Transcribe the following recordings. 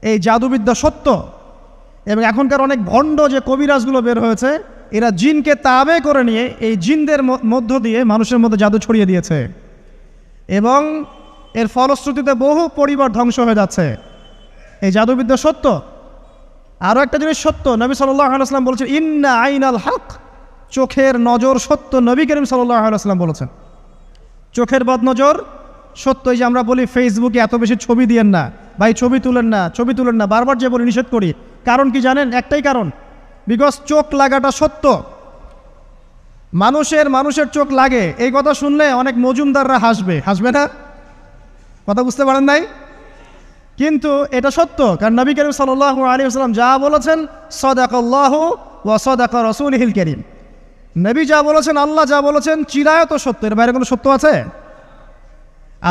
এই জাদুবিদ্যা সত্য। এবং এখনকার অনেক ভণ্ড যে কবিরাজগুলো বের হয়েছে, এরা জিনকে তাবে করে নিয়ে এই জিনদের মধ্য দিয়ে মানুষের মধ্যে জাদু ছড়িয়ে দিয়েছে, এবং এর ফলশ্রুতিতে বহু পরিবার ধ্বংস হয়ে যাচ্ছে। এই জাদুবিদ্যা সত্য। আরও একটা জিনিস সত্য, নবী সাল্লাল্লাহু আলাইহি ওয়াসাল্লাম বলেছেন ইন্না আইনাল হক, চোখের নজর সত্য। নবী করিম সাল্লাল্লাহু আলাইহি ওয়াসাল্লাম বলেছেন চোখের বদনজর সত্য। এই যে আমরা বলি ফেসবুকে এত বেশি ছবি দিয়েন না ভাই, ছবি তুলেন না, ছবি তুলেন না, বারবার যে বলি নিষেধ করি, কারণ কি জানেন? একটাই কারণ, বিকজ চোখ লাগাটা সত্য। মানুষের চোখ লাগে, এই কথা শুনলে অনেক মজুমদাররা হাসবে না? কথা বুঝতে পারেন নাই? কিন্তু এটা সত্য, কারণ নবী করিম সাল্লাল্লাহু আলাইহি ওয়াসাল্লাম যা বলেছেন সাদাকাল্লাহু ওয়া সাদাকা রাসূলুহুল কারীম, নবী যা বলেছেন, আল্লাহ যা বলেছেন চিরায়ত সত্য, এর বাইরে কোনো সত্য আছে?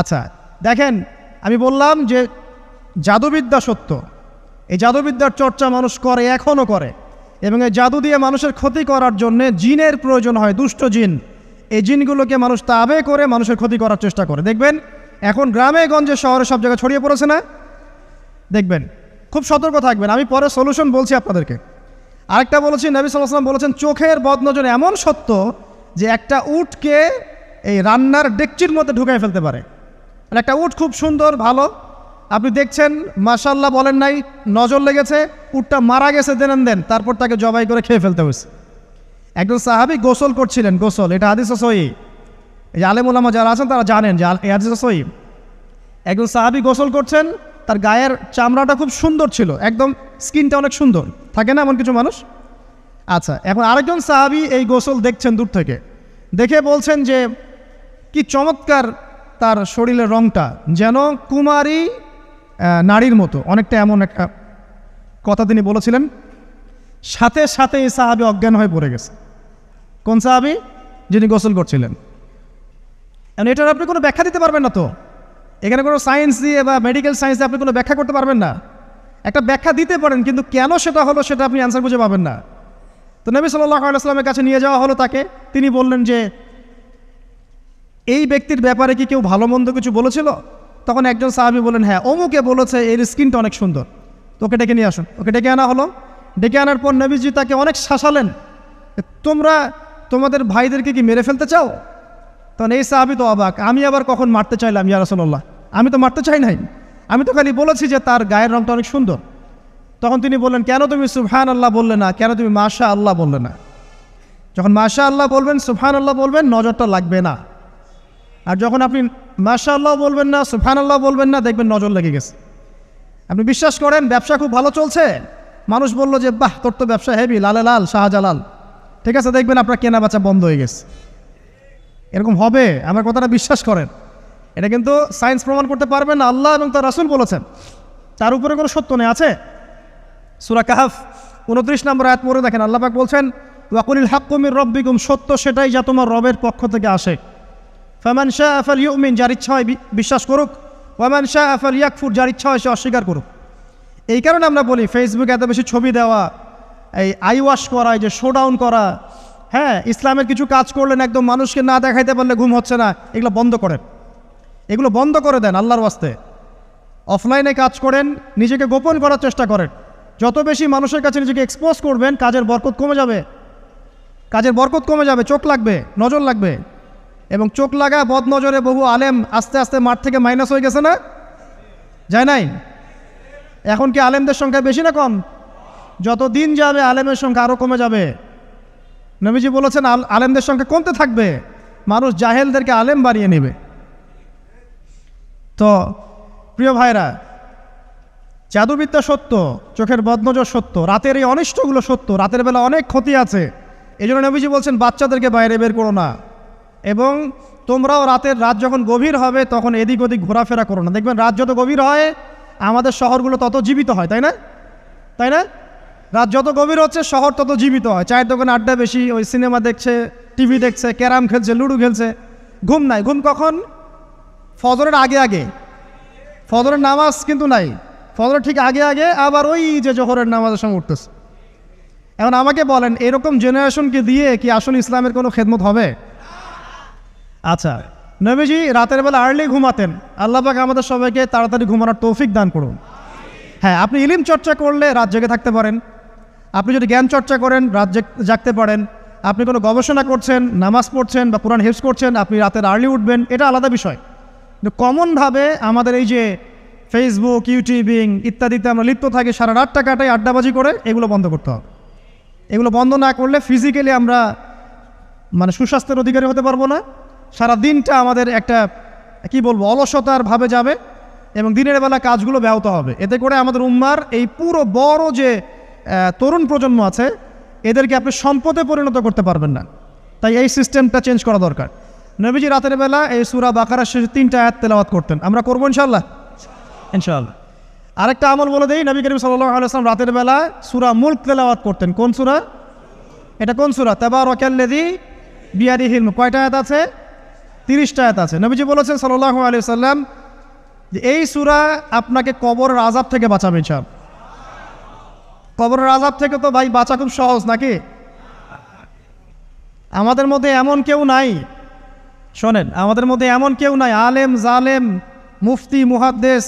আচ্ছা দেখেন, আমি বললাম যে জাদুবিদ্যা সত্য। এই জাদুবিদ্যার চর্চা মানুষ করে, এখনও করে, এবং এই জাদু দিয়ে মানুষের ক্ষতি করার জন্য জিনের প্রয়োজন হয়, দুষ্ট জিন। এই জিনগুলোকে মানুষ তাবে করে মানুষের ক্ষতি করার চেষ্টা করে। দেখবেন এখন গ্রামে গঞ্জে শহরে সব জায়গায় ছড়িয়ে পড়েছে না? দেখবেন, খুব সতর্ক থাকবেন। আমি পরে সলিউশন বলছি আপনাদেরকে। আরেকটা বলেছি, নবী সাল্লাল্লাহু আলাইহি ওয়াসাল্লাম বলেছেন চোখের বদনজর এমন সত্য যে একটা উটকে এই রান্নার ডেকচির মধ্যে ঢুকাই ফেলতে পারে। আর একটা উট খুব সুন্দর ভালো, আপনি দেখছেন মাশাআল্লাহ বলেন নাই, নজর লেগেছে, উটটা মারা গেছে দেন, তারপর তাকে জবাই করে খেয়ে ফেলতে হয়েছে। একজন সাহাবী গোসল করছিলেন, গোসল, এটা হাদিস সহিহ, এই যে আলেম ওলামা যারা আছেন তারা জানেন যে এই হাদিস সহিহ। একজন সাহাবী গোসল করছেন, তার গায়ের চামড়াটা খুব সুন্দর ছিল, একদম স্কিনটা অনেক সুন্দর থাকে না এমন কিছু মানুষ? আচ্ছা, এখন আরেকজন সাহাবী এই গোসল দেখছেন দূর থেকে, দেখে বলছেন যে কি চমৎকার তার শরীরের রংটা, যেন কুমারী নারীর মতো, অনেকটা এমন একটা কথা তিনি বলেছিলেন। সাথে সাথে এই সাহাবী অজ্ঞান হয়ে পড়ে গেছে। কোন সাহাবী? যিনি গোসল করছিলেন। এখন এটার আপনি কোনো ব্যাখ্যা দিতে পারবেন না তো, এখানে কোনো সায়েন্স দিয়ে বা মেডিকেল সায়েন্স দিয়ে আপনি কোনো ব্যাখ্যা করতে পারবেন না। একটা ব্যাখ্যা দিতে পারেন, কিন্তু কেন সেটা হলো সেটা আপনি অ্যান্সার খুঁজে পাবেন না। তো নবী সাল্লাল্লাহু আলাইহি ওয়াসাল্লামের কাছে নিয়ে যাওয়া হলো তাকে। তিনি বললেন যে এই ব্যক্তির ব্যাপারে কি কেউ ভালো মন্দ কিছু বলেছিল? তখন একজন সাহাবী বললেন হ্যাঁ, অমুকে বলেছে এর স্কিনটা অনেক সুন্দর, তো ওকে ডেকে নিয়ে আসুন। ওকে ডেকে আনা হলো। ডেকে আনার পর নবীজি তাকে অনেক শাসালেন, তোমরা তোমাদের ভাইদেরকে কি মেরে ফেলতে চাও? তখন এই সাহাবী তো অবাক, আমি আবার কখন মারতে চাইলাম ইয়া রাসূলুল্লাহ? আমি তো মারতে চাই নাই, আমি তো খালি বলেছি যে তার গায়ের রংটা অনেক সুন্দর। তখন তিনি বললেন কেন তুমি সুবহানাল্লাহ বললে না, কেন তুমি মাশাআল্লাহ বললে না? যখন মাশাআল্লাহ বলবেন, সুবহানাল্লাহ বলবেন, নজরটা লাগবে না। আর যখন আপনি মাশাআল্লাহ বলবেন না, সুবহানাল্লাহ বলবেন না, দেখবেন নজর লেগে গেছে। আপনি বিশ্বাস করেন ব্যবসা খুব ভালো চলছে, মানুষ বলল যে বাহ তোর তো ব্যবসা হেভি, লালে লাল শাহজালাল, ঠিক আছে, দেখবেন আপনার কেনা বেচা বন্ধ হয়ে গেছে। এরকম হবে, আমার কথাটা বিশ্বাস করেন। এটা কিন্তু সায়েন্স প্রমাণ করতে পারবেন না, আল্লাহ এবং তার রাসূল বলেছেন, তার উপরে কোনো সত্য নেই। আছে সূরা কাহফ 29 নম্বর আয়াত পড়ে দেখেন, আল্লাহ পাক বলছেন ওয়াকুলিল হাক্কু মির রাব্বিকুম, সত্য সেটাই যা তোমার রবের পক্ষ থেকে আসে। ফামান শাআ ফালইউমিন, যার ইচ্ছা হয় বিশ্বাস করুক, ওয়ামান শাআ ফালইয়াকফুর, যার ইচ্ছা হয় সে অস্বীকার করুক। এই কারণে আমরা বলি ফেসবুকে এত বেশি ছবি দেওয়া, এই আই ওয়াশ করা, এই যে শোডাউন করা, হ্যাঁ ইসলামের কিছু কাজ করলেন একদম মানুষকে না দেখাইতে পারলে ঘুম হচ্ছে না, এগুলো বন্ধ করেন, এগুলো বন্ধ করে দেন আল্লাহর ওয়াস্তে। অফলাইনে কাজ করেন, নিজেকে গোপন করার চেষ্টা করেন। যত বেশি মানুষের কাছে নিজেকে এক্সপোজ করবেন, কাজের বরকত কমে যাবে, কাজের বরকত কমে যাবে, চোখ লাগবে, নজর লাগবে। এবং চোখ লাগা বদ নজরে বহু আলেম আস্তে আস্তে মাঠ থেকে মাইনাস হয়ে গেছে না? যায় নাই? এখন কি আলেমদের সংখ্যা বেশি না কম? যত দিন যাবে আলেমের সংখ্যা আরও কমে যাবে। নবীজি বলেছেন আলেমদের সংখ্যা কমতে থাকবে, মানুষ জাহেলদেরকে আলেম বানিয়ে নেবে। তো প্রিয় ভাইরা, জাদুবিদ্যা সত্য, চোখের বদনজর সত্য, রাতের এই অনিষ্টগুলো সত্য, রাতের বেলা অনেক ক্ষতি আছে। এই জন্য নবীজি বলছেন বাচ্চাদেরকে বাইরে বের করো না, এবং তোমরাও রাত যখন গভীর হবে তখন এদিক ওদিক ঘোরাফেরা করো না। দেখবেন রাত যত গভীর হয় আমাদের শহরগুলো তত জীবিত হয়, তাই না? তাই না? রাত যত গভীর হচ্ছে শহর তত জীবিত হয়। চায়ের দোকানে আড্ডা বেশি, ওই সিনেমা দেখছে, টিভি দেখছে, ক্যারাম খেলছে, লুডো খেলছে, ঘুম নাই। ঘুম কখন? ফজরের আগে আগে। ফজরের নামাজ কিন্তু নাই, ফজরের ঠিক আগে আগে, আবার ওই যে জোহরের নামাজের সঙ্গে উঠতেছে। এখন আমাকে বলেন এরকম জেনারেশনকে দিয়ে কি আসলে ইসলামের কোনো খেদমত হবে? আচ্ছা, নবীজি রাতের বেলা আর্লি ঘুমাতেন, আল্লাহ পাক আমাদের সবাইকে তাড়াতাড়ি ঘুমানোর তৌফিক দান করুন। হ্যাঁ, আপনি ইলম চর্চা করলে রাত জেগে থাকতে পারেন, আপনি যদি জ্ঞান চর্চা করেন রাত জাগতে পারেন, আপনি কোনো গবেষণা করছেন, নামাজ পড়ছেন বা কোরআন হিফজ করছেন, আপনি রাতের আর্লি উঠবেন, এটা আলাদা বিষয়। কিন্তু কমনভাবে আমাদের এই যে ফেসবুক, ইউটিউবিং ইত্যাদিতে আমরা লিপ্ত থাকি, সারা রাতটা কাটাই আড্ডাবাজি করে, এগুলো বন্ধ করতে হবে। এগুলো বন্ধ না করলে ফিজিক্যালি আমরা মানে সুস্বাস্থ্যের অধিকারী হতে পারবো না, সারা দিনটা আমাদের একটা কি বলবো অলসতার ভাবে যাবে এবং দিনের বেলা কাজগুলো ব্যাহত হবে। এতে করে আমাদের উম্মার এই পুরো বড় যে তরুণ প্রজন্ম আছে এদেরকে আপনি সম্পদে পরিণত করতে পারবেন না। তাই এই সিস্টেমটা চেঞ্জ করা দরকার। নবীজি রাতের বেলা এই সূরা বাকারার শেষে 3টা আয়াত তেলাওয়াত করতেন, আমরা করবো ইনশাআল্লাহ। ইনশাআল্লাহ। আরেকটা আমল বলে দেই, নবী করিম সাল্লাল্লাহু আলাইহি ওয়াসাল্লাম রাতের বেলা সূরা মুলক তেলাওয়াত করতেন। কোন সূরা এটা? কোন সূরা? তাবারাকাল্লাযী বিয়াদিহিল মুলক। কয়টা আয়াত আছে? 30টা আয়াত আছে। নবীজি বলেছেন সাল্লাল্লাহু আলাইহি ওয়াসাল্লাম যে এই সূরা আপনাকে কবরের আযাব থেকে বাঁচাবে ইনশাআল্লাহ। কবরের আযাব থেকে তো ভাই বাঁচা খুব সহজ নাকি? আমাদের মধ্যে এমন কেউ নাই, শোনেন, আমাদের মধ্যে এমন কেউ নাই আলেম জালেম মুফতি মুহাদ্দিস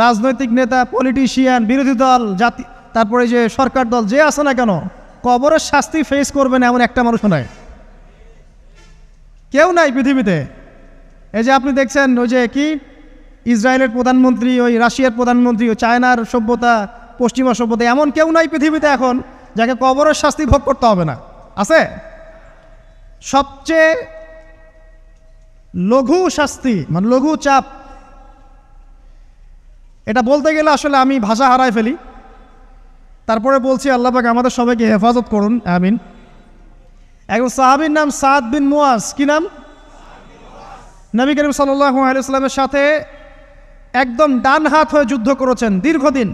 রাজনৈতিক নেতা পলিটিশিয়ান বিরোধী দল জাতি তারপরে যে সরকার দল যে আছে না কেন, কবরের শাস্তি ফেস করবে না এমন একটা মানুষও নাই, কেউ নাই পৃথিবীতে। এই যে আপনি দেখছেন ওই যে কি ইসরায়েলের প্রধানমন্ত্রী, ওই রাশিয়ার প্রধানমন্ত্রী, ওই চায়নার সভ্যতা, পশ্চিমা সভ্যতা, এমন কেউ নাই পৃথিবীতে এখন যাকে কবরের শাস্তি ভোগ করতে হবে না। আছে? সবচেয়ে লঘু শাস্তি মানে লঘু চাপ, এটা বলতে গেলে আসলে আমি ভাষা হারায় ফেলি, তারপরে বলছি আল্লাহ পাক আমাদের সবাইকে হেফাজত করুন, আমিন। একজন সাহাবীর নাম সাদ বিন মুয়াজ। কি নাম? নবী করিম সাল্লাল্লাহু আলাইহি ওয়াসাল্লামের সাথে একদম ডান হাত হয়ে যুদ্ধ করেছেন দীর্ঘদিন।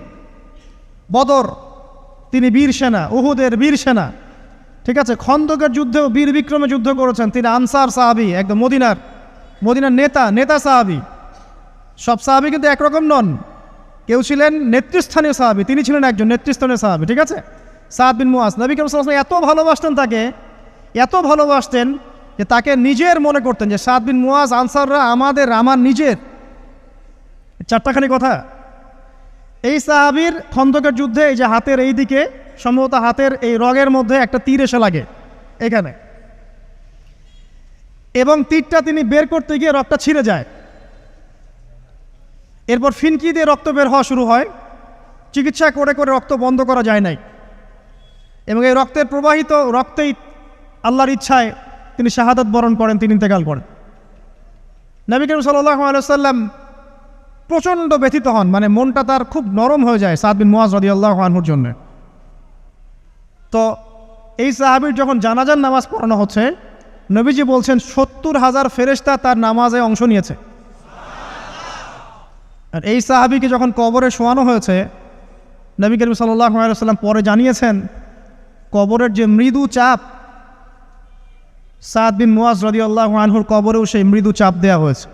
বদর তিনি বীর সেনা, উহুদের বীর সেনা, ঠিক আছে, খন্দকের যুদ্ধেও বীর বিক্রমে যুদ্ধ করেছেন। তিনি আনসার সাহাবী, একদম মদিনার নেতা সাহাবী। সব সাহাবী কিন্তু একরকম নন, কেউ ছিলেন নেতৃস্থানীয় সাহাবী, তিনি ছিলেন একজন নেতৃস্থানীয় সাহাবী, ঠিক আছে, সাদ বিন মুয়াজ। নবী করিম সাল্লাল্লাহু আলাইহি ওয়াসাল্লাম এত ভালোবাসতেন তাকে, এত ভালোবাসতেন যে তাকে নিজের মনে করতেন যে সাদ বিন মুয়াজ আনসাররা আমার নিজের। 4টাখানি কথা। এই সাহাবীর খন্দকের যুদ্ধে এই যে হাতের এই দিকে সম্ভবত হাতের এই রগের মধ্যে একটা তীর এসে লাগে এখানে, এবং তীরটা তিনি বের করতে গিয়ে রক্তটা ছিঁড়ে যায়। এরপর ফিনকি দিয়ে রক্ত বের হওয়া শুরু হয়। চিকিৎসা করে করে রক্ত বন্ধ করা যায় নাই, এবং এই রক্তের প্রবাহিত রক্তেই আল্লাহর ইচ্ছায় তিনি শাহাদাত বরণ করেন, তিনি ইন্তেকাল করেন। নবী করিম সাল্লাল্লাহু আলাইহি ওয়াসাল্লাম প্রচণ্ড ব্যথিত হন, মানে মনটা তার খুব নরম হয়ে যায় সাদ বিন মুয়াজ রাদিয়াল্লাহু আনহুর জন্য। তো এই সাহাবীর যখন জানাজার নামাজ পড়ানো হচ্ছে, নবীজি বলছেন 70,000 ফেরেশতা তার নামাজে অংশ নিয়েছে। আর এই সাহাবীকে যখন কবরে শোয়ানো হয়েছে, নবী করিম সাল্লাল্লাহু আলাইহি ওয়াসাল্লাম পরে জানিয়েছেন কবরের যে মৃদু চাপ, সাদ বিন মুয়াজ রাদিয়াল্লাহু আনহুর কবরেও সেই মৃদু চাপ দেওয়া হয়েছে।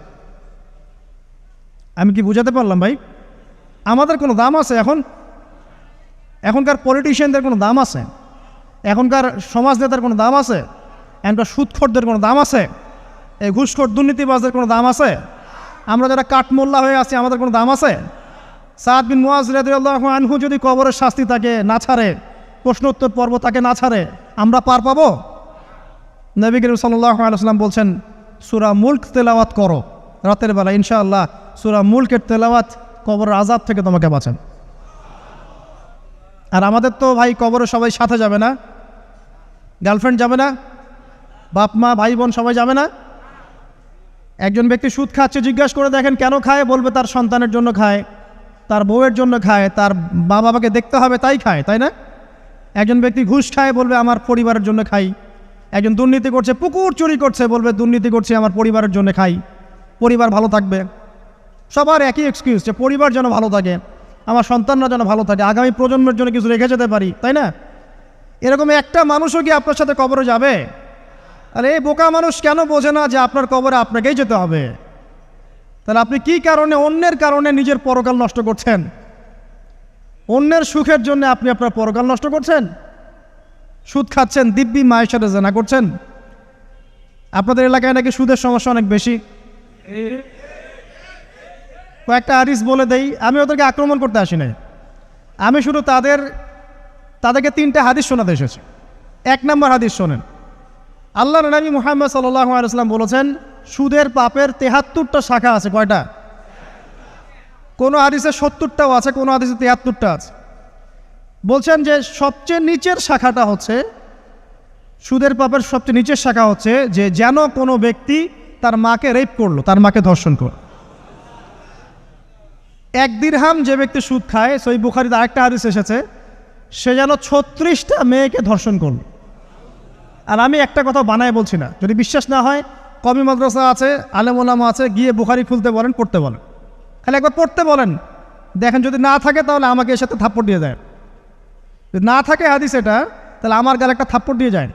আমি কি বুঝাতে পারলাম ভাই? আমাদের কোনো দাম আছে এখনকার পলিটিশিয়ানদের কোনো দাম আছে? এখনকার সমাজ নেতার কোনো দাম আছে? এখনকার সুদখোরদের কোনো দাম আছে? এই ঘুষখোর দুর্নীতিবাজদের কোনো দাম আছে? আমরা যারা কাঠমোল্লা হয়ে আছি আমাদের কোনো দাম আছে? সাদ বিন মুয়াজ রাদিয়াল্লাহু আনহু যদি কবরের শাস্তি তাকে না ছাড়ে, প্রশ্নোত্তর পর্ব তাকে না ছাড়ে, আমরা পার পাবো? নবী করিম সাল্লাল্লাহু আলাইহি ওয়াসাল্লাম বলছেন সূরা মুলক তেলাওয়াত করো রাতের বেলা, ইনশাআল্লাহ সূরা মুলকের তেলাওয়াত কবরের আযাব থেকে তোমাকে বাঁচান। আর আমাদের তো ভাই কবরে সবাই সাথে যাবে না, গার্লফ্রেন্ড যাবে না, বাপ মা ভাই বোন সবাই যাবে না। একজন ব্যক্তি সুদ খাচ্ছে, জিজ্ঞাসা করে দেখেন কেন খায়, বলবে তার সন্তানের জন্য খায়, তার বউয়ের জন্য খায়, তার মা বাবাকে দেখতে হবে তাই খায়, তাই না? একজন ব্যক্তি ঘুষ খায়, বলবে আমার পরিবারের জন্য খাই। একজন দুর্নীতি করছে, পুকুর চুরি করছে, বলবে দুর্নীতি করছে আমার পরিবারের জন্য খাই, পরিবার ভালো থাকবে। সবার একই এক্সকিউজ যে পরিবার যেন ভালো থাকে, আমার সন্তানরা যেন ভালো থাকে, আগামী প্রজন্মের জন্য কিছু রেখে যেতে পারি, তাই না? এরকম একটা মানুষও কি আপনার সাথে কবরে যাবে? আরে এই বোকা মানুষ কেন বোঝে না যে আপনার কবরে আপনাকেই যেতে হবে? তাহলে আপনি কি কারণে অন্যের কারণে নিজের পরকাল নষ্ট করছেন? অন্যের সুখের জন্য আপনি আপনার পরকাল নষ্ট করছেন। সুদ খাচ্ছেন, দিব্যি মায়ের সাথে জেনা করছেন। আপনাদের এলাকায় নাকি সুদের সমস্যা অনেক বেশি। কয়েকটা হাদিস বলে দেই, আমি ওদেরকে আক্রমণ করতে আসি নাই, আমি শুধু তাদেরকে 3টা হাদিস শোনাতে এসেছি। 1 নম্বর হাদিস শোনেন। আল্লাহর নবী মুহাম্মদ সাল্লাল্লাহু আলাইহি ওয়াসাল্লাম বলেছেন, সুদের পাপের 73টা শাখা আছে। কয়টা? কোনো হাদিসে 70টাও আছে, কোনো হাদিসে 73টা আছে। বলছেন যে সবচেয়ে নিচের শাখাটা হচ্ছে, সুদের পাপের সবচেয়ে নিচের শাখা হচ্ছে যে যেন কোনো ব্যক্তি তার মাকে রেপ করলো, তার মাকে ধর্ষণ করলো। 1 দিরহাম যে ব্যক্তি সুদ খায়, সহিহ বুখারীতে আরেকটা হাদিস এসেছে, সে যেন 36টা মেয়েকে ধর্ষণ করল। আর আমি একটা কথা বানায় বলছি না, যদি বিশ্বাস না হয় কওমি মাদ্রাসা আছে, আলেম ওলামা আছে, গিয়ে বুখারী খুলতে বলেন, পড়তে বলেন, খালি একবার পড়তে বলেন, দেখেন যদি না থাকে তাহলে আমাকে এর সাথে থাপ্পড় দিয়ে যায়। যদি না থাকে হাদিস এটা, তাহলে আমার গালে একটা থাপ্পড় দিয়ে যায়।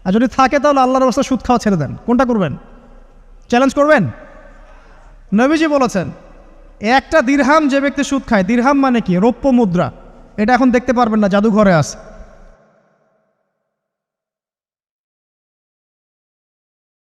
আর যদি থাকে তাহলে আল্লাহর রাস্তায় সুদ খাওয়া ছেড়ে দেন। কোনটা করবেন? চ্যালেঞ্জ করবেন? নবীজি বলেছেন, 1টা দিরহাম যে ব্যক্তি সুদ খায়, দিরহাম মানে কি? রৌপ্য মুদ্রা। এটা এখন দেখতে পারবেন না, জাদুঘরে আছে।